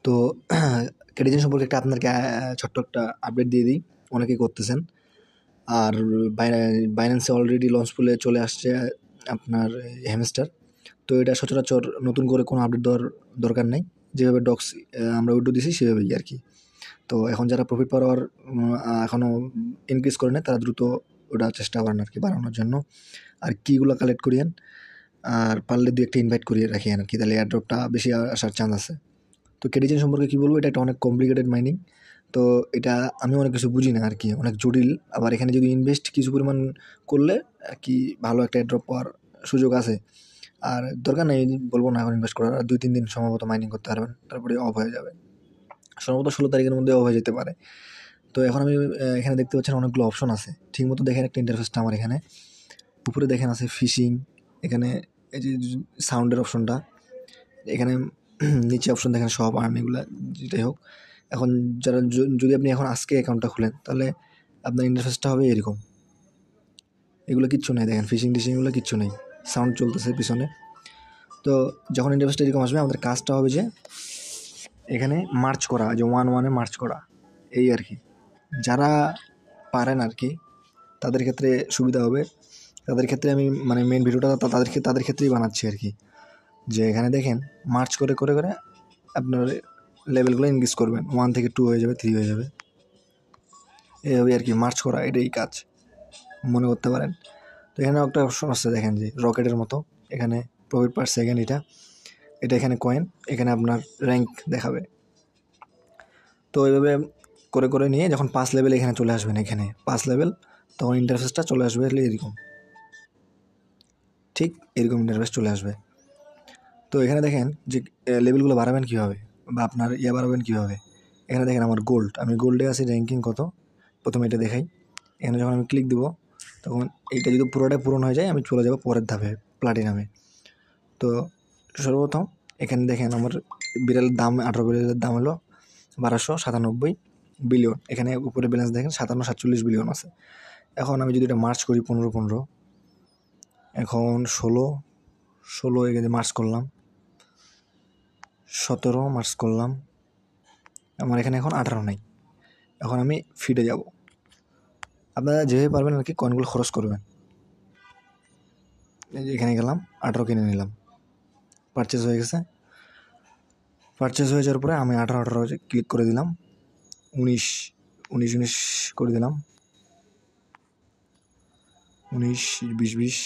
তো কেটিজেন সম্পর্কে একটা আপনাকে ছোট্ট একটা আপডেট দিয়ে দিই, অনেকেই করতেছেন। আর বাইন্যান্সে অলরেডি লঞ্চ পুলে চলে আসছে আপনার হ্যামস্টার। তো এটা সচরাচর নতুন করে কোনো আপডেট দেওয়ার দরকার নেই, যেভাবে ডক্স আমরা উইড্রো দিছি সেভাবেই আর কি। তো এখন যারা প্রফিট পাওয়ার এখনও ইনক্রিজ করে নেয়, তারা দ্রুত ওটা চেষ্টা করেন আর কি বাড়ানোর জন্য। আর কিগুলো কালেক্ট করিয়েন, আর পারলে দু একটা ইনভাইট করিয়ে রাখিয়েন আর কি, তাহলে এয়ারড্রপটা বেশি আসার চান্স আছে। তো কেটিজেন সম্পর্কে কী বলবো, এটা একটা অনেক কমপ্লিকেটেড মাইনিং। তো এটা আমি অনেক কিছু বুঝি না আর কি, অনেক জটিল। আবার এখানে যদি ইনভেস্ট কিছু পরিমাণ করলে আর কি ভালো একটা এয়ারড্রপ পাওয়ার সুযোগ আছে। আর দরকার নেই বলবো না এখন ইনভেস্ট করার, আর 2-3 দিন সম্ভবত মাইনিং করতে পারবেন, তারপরে অফ হয়ে যাবে। সম্ভবত 16 তারিখের মধ্যে অফ হয়ে যেতে পারে। তো এখন আমি এখানে দেখতে পাচ্ছেন অনেকগুলো অপশন আছে, ঠিকমতো দেখেন একটা ইন্টারফেসটা আমার এখানে উপরে দেখেন আছে ফিশিং, এখানে এই যে সাউন্ডের অপশনটা, এখানে নিচে অপশন দেখেন সব আর্ন, এগুলো যেটাই হোক। এখন যারা যদি আপনি এখন আজকে অ্যাকাউন্টটা খুলেন, তাহলে আপনার ইন্টারফেসটা হবে এরকম। এগুলো কিচ্ছু নেই, দেখেন ফিশিং টিশিং এগুলো কিচ্ছু নেই, সাউন্ড চলতেছে পিছনে। তো যখন ইন্টারফেসটা এরকম আসবে, আমাদের কাজটা হবে যে এখানে মার্চ করা, যে 1-1-এ মার্চ করা, এই আর কি। যারা পারেন আর কি তাদের ক্ষেত্রে সুবিধা হবে। তাদের ক্ষেত্রে আমি মানে মেন ভিডিওটা তাদের ক্ষেত্রেই বানাচ্ছি আর কি। যে এখানে দেখেন মার্চ করে করে করে আপনার লেভেলগুলো ইনক্রিজ করবেন, 1 থেকে 2 হয়ে যাবে, 3 হয়ে যাবে, এইভাবে আর কি মার্চ করা, এটাই কাজ মনে করতে পারেন। তো এখানে একটা অপশন আছে দেখেন যে রকেটের মতো, এখানে প্রফিট পার সেকেন্ড, এটা এখানে কয়েন, এখানে আপনার র্যাঙ্ক দেখাবে। তো এইভাবে করে করে নিয়ে যখন 5 লেভেল এখানে চলে আসবেন, এখানে 5 লেভেল, তখন ইন্টারফেসটা চলে আসবে এরকম, ঠিক এরকম ইন্টারফেস চলে আসবে। তো এখানে দেখেন যে লেভেলগুলো বাড়াবেন কীভাবে, বা আপনার বাড়াবেন কীভাবে। এখানে দেখেন আমার গোল্ড, আমি গোল্ডে আছি, র্যাঙ্কিং কত, প্রথমে এটা দেখাই। এখানে যখন আমি ক্লিক দেবো, তখন এইটা যদি পুরোটাই পূরণ হয়ে যায়, আমি চলে যাব পরের ধাপে, প্লাটিনামে। তো সর্বপ্রথম এখানে দেখেন আমার বিড়ালের দাম, 18 বিড়ালের দাম হলো 1297 বিলিয়ন। এখানে উপরে ব্যালেন্স দেখেন 57-47 বিলিয়ন আছে। এখন আমি যদি এটা মার্চ করি 15-15, এখন 16 এখানে মার্চ করলাম, 17 মার্চ করলাম, আমার এখানে এখন 18 নাই। এখন আমি ফিডে যাব। আপনারা যেভাবে পারবেন আর কি কয়েনগুলো খরচ করবেন। এখানে গেলাম, 18 কিনে নিলাম, পারচেস হয়ে গেছে। পারচেস হয়ে যাওয়ার পরে আমি 18 ক্লিক করে দিলাম, 19 করে দিলাম, 19, 20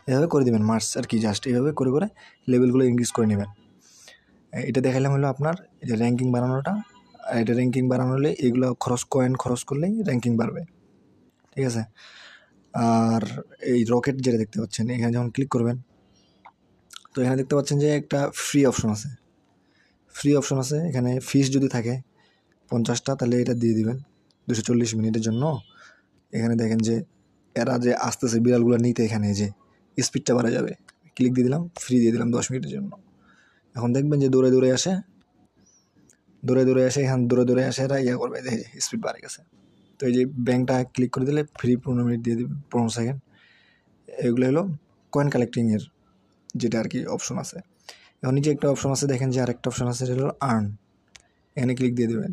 এভাবে করে দেবেন মার্চ আর কি। জাস্ট এইভাবে করে করে লেভেলগুলো ইনক্রিজ করে নেবেন। এটা দেখালাম হলো আপনার এই যে র্যাঙ্কিং বাড়ানোটা। আর এটা র্যাঙ্কিং বাড়ানো হলে এগুলো কয়েন খরচ করলেই র্যাঙ্কিং বাড়বে, ঠিক আছে। আর এই রকেট যেটা দেখতে পাচ্ছেন, এখানে যখন ক্লিক করবেন, তো এখানে দেখতে পাচ্ছেন যে একটা ফ্রি অপশন আছে। এখানে ফিস যদি থাকে 50টা, তাহলে এটা দিয়ে দিবেন 240 মিনিটের জন্য। এখানে দেখেন যে এরা যে আসতেছে বিড়ালগুলো নিতে, এখানে যে স্পিডটা বাড়া যাবে, ক্লিক দিয়ে দিলাম, ফ্রি দিয়ে দিলাম 10 মিনিটের জন্য। এখন দেখবেন যে দৌড়ে দৌড়ে আসে, এখানে দৌড়ে আসে, এরা করবে, দেখে স্পিড বাড়ে গেছে। তো এই যে ব্যাংকটা ক্লিক করে দিলে ফ্রি 15 মিনিট দিয়ে দেবে, 15 সেকেন্ড। এগুলো হলো কয়েন কালেক্টিংয়ের যেটা আর কি অপশন আছে। এখন নিচে একটা অপশন আছে দেখেন যে আরেকটা অপশন আছে, সেটা হলো আর্ন। এখানে ক্লিক দিয়ে দেবেন,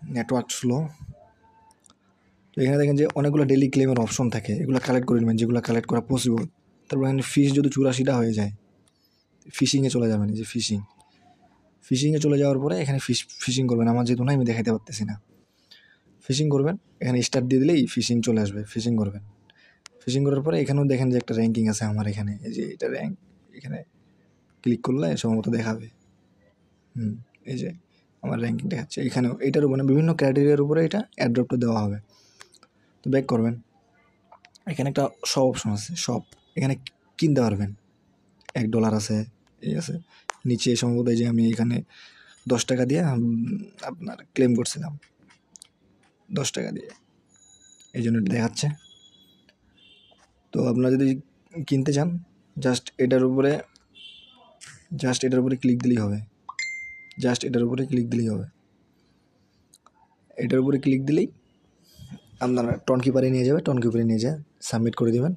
নেটওয়ার্ক স্লো। তো এখানে দেখেন যে অনেকগুলো ডেলি ক্লেমের অপশন থাকে, এগুলো কালেক্ট করে নেবেন যেগুলো কালেক্ট করা পসিবল। তারপর এখানে ফিস যদি 84টা হয়ে যায়, ফিশিংয়ে চলে যাবেন। এই যে ফিশিংয়ে চলে যাওয়ার পরে এখানে ফিশিং করবেন। আমার যেহেতু না, আমি দেখাতে পারতেছি না। ফিশিং করবেন, এখানে স্টার্ট দিয়ে দিলেই ফিশিং চলে আসবে। ফিশিং করবেন, ফিশিং করার পরে এখানেও দেখেন যে একটা র্যাঙ্কিং আছে আমার এখানে, এই যে এটা র্যাঙ্ক, এখানে ক্লিক করলে সম্ভবত দেখাবে। এই যে আমার র্যাঙ্কিং দেখাচ্ছে এখানেও। এইটার উপরে বিভিন্ন ক্রাইটেরিয়ার উপরে এটা অ্যাড্রপটা দেওয়া হবে। তো ব্যাক করবেন, এখানে একটা সব অপশন আছে, সব এখানে কিনতে পারবেন। $1 আছে, এই আছে নিচে সম্ভবত। এই যে আমি এখানে 10 টাকা দিয়ে আপনার ক্লেম করছিলাম, 10 টাকা দিয়ে, এই জন্য এটা দেখাচ্ছে। তো আপনারা যদি কিনতে চান, জাস্ট এটার উপরে ক্লিক দিলেই হবে। এটার উপরে ক্লিক দিলেই আপনারা টনকিপারে নিয়ে যায় সাবমিট করে দেবেন,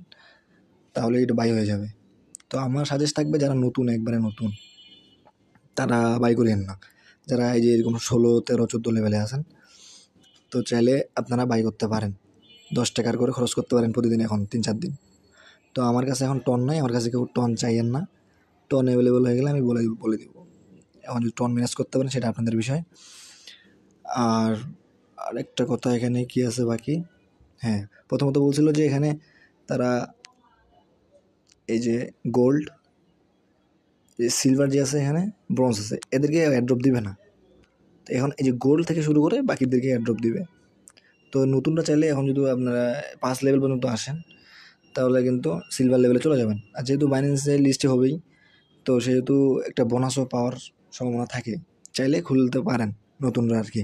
তাহলে এটা বাই হয়ে যাবে। তো আমার সাজেস্ট থাকবে যারা নতুন, একবারে নতুন, তারা বাই করিয়েন না। যারা এই যে এরকম 16, 13, 14 লেভেলে আছেন, তো চাইলে আপনারা বাই করতে পারেন। 10 টাকার করে খরচ করতে পারেন প্রতিদিন এখন 3-4 দিন। তো আমার কাছে এখন টন নাই, আমার কাছে কেউ টন চাইয়েন না। টন অ্যাভেলেবল হয়ে গেলে আমি বলে দিব। এখন যদি টন ম্যানেজ করতে পারেন সেটা আপনাদের বিষয়। আর আরেকটা কথা এখানে কি আছে বাকি, হ্যাঁ, প্রথমত বলছিল যে এখানে তারা এই যে গোল্ড, সিলভার যে আছে, এখানে ব্রোঞ্জ আছে, এদেরকে অ্যাড্রপ দিবে না। তো এখন এই যে গোল্ড থেকে শুরু করে বাকিদেরকে অ্যাড্রপ দিবে। তো নতুনরা চাইলে এখন যদি আপনারা 5 লেভেল পর্যন্ত আসেন তাহলে কিন্তু সিলভার লেভেলে চলে যাবেন। আর যেহেতু বাইন্যান্সের লিস্টে হবেই, তো সেহেতু একটা বোনাসও পাওয়ার সম্ভাবনা থাকে, চাইলে খুলতে পারেন নতুনরা আর কি।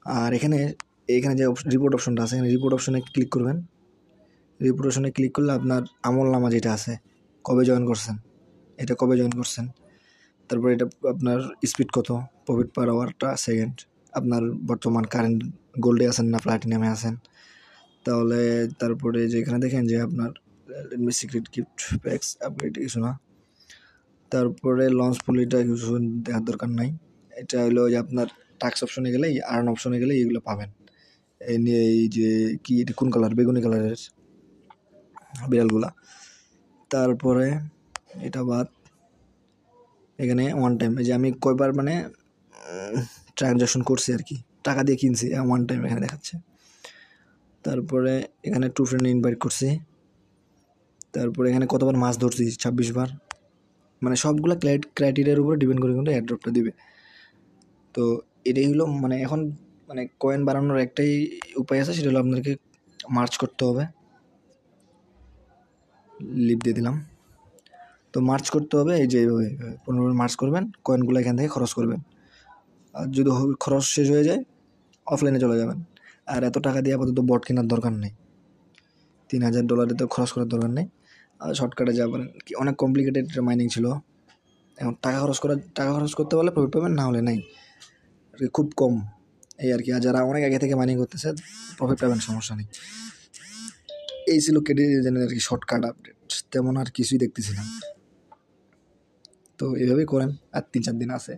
আর এখানে যে রিপোর্ট অপশনটা আছে, এখানে রিপোর্ট অপশনে ক্লিক করবেন। রিপোর্ট অপশনে ক্লিক করলে আপনার আমলনামা যেটা আছে, কবে জয়েন করছেন, এটা কবে জয়েন করছেন, তারপর এটা আপনার স্পিড কত, প্রফিট পার আওয়ারটা সেকেন্ড, আপনার বর্তমান কারেন্ট গোল্ডে আছেন না প্লাটিনামে আছেন, তাহলে তারপরে যে এখানে দেখেন যে আপনার সিক্রেট গিফট প্যাক্স আপগ্রেড কিছু না, তারপরে লঞ্চ পলিটা কিছু দেখার দরকার নাই। এটা হলো যে আপনার টাক্স অপশনে গেলেই, আর্ন অপশনে গেলে এইগুলো পাবেন। এই নিয়ে এই যে কি এটা কোন কালার, বেগুনি কালারের বিড়ালগুলা। তারপরে এটা বাদ, এখানে ওয়ান টাইম, এই যে আমি কয়বার মানে ট্রানজাকশন করছি আর কি, টাকা দিয়ে কিনছি, ওয়ান টাইম এখানে দেখাচ্ছে। তারপরে এখানে 2 ফ্রেন্ড ইনভাইট করছি। তারপরে এখানে কতবার মাছ ধরছি, 26 বার। মানে সবগুলো ক্রাইটেরিয়ার উপরে ডিপেন্ড করে কিন্তু অ্যাড্রপটা দিবে। তো এটাই হলো মানে এখন মানে কয়েন বাড়ানোর একটাই উপায় আছে, সেটা হলো আপনাদেরকে মার্চ করতে হবে। লিভ দিয়ে দিলাম। তো মার্চ করতে হবে, এই যে এইভাবে 15 মার্চ করবেন, কয়েনগুলো এখান থেকে খরচ করবেন। আর যদি খরচ শেষ হয়ে যায় অফলাইনে চলে যাবেন। আর এত টাকা দিয়ে আপাতত বট কেনার দরকার নেই, $3000 তো খরচ করার দরকার নেই। আর শর্টকাটে যা পারেন কি, অনেক কমপ্লিকেটেড মাইনিং ছিল। এখন টাকা খরচ করতে পারলে প্রফিট পাবেন, না হলে নাই, আর কি খুব কম এই আর কি। আর যারা অনেক আগে থেকে মাইনিং করতেছে প্রফিট পাবেন, সমস্যা নেই। এই ছিল কেডিজেনের আর কি শর্টকাট আপডেট, তেমন আর কিছুই দেখতেছি না। তো এইভাবেই করেন, আর 3-4 দিন আছে।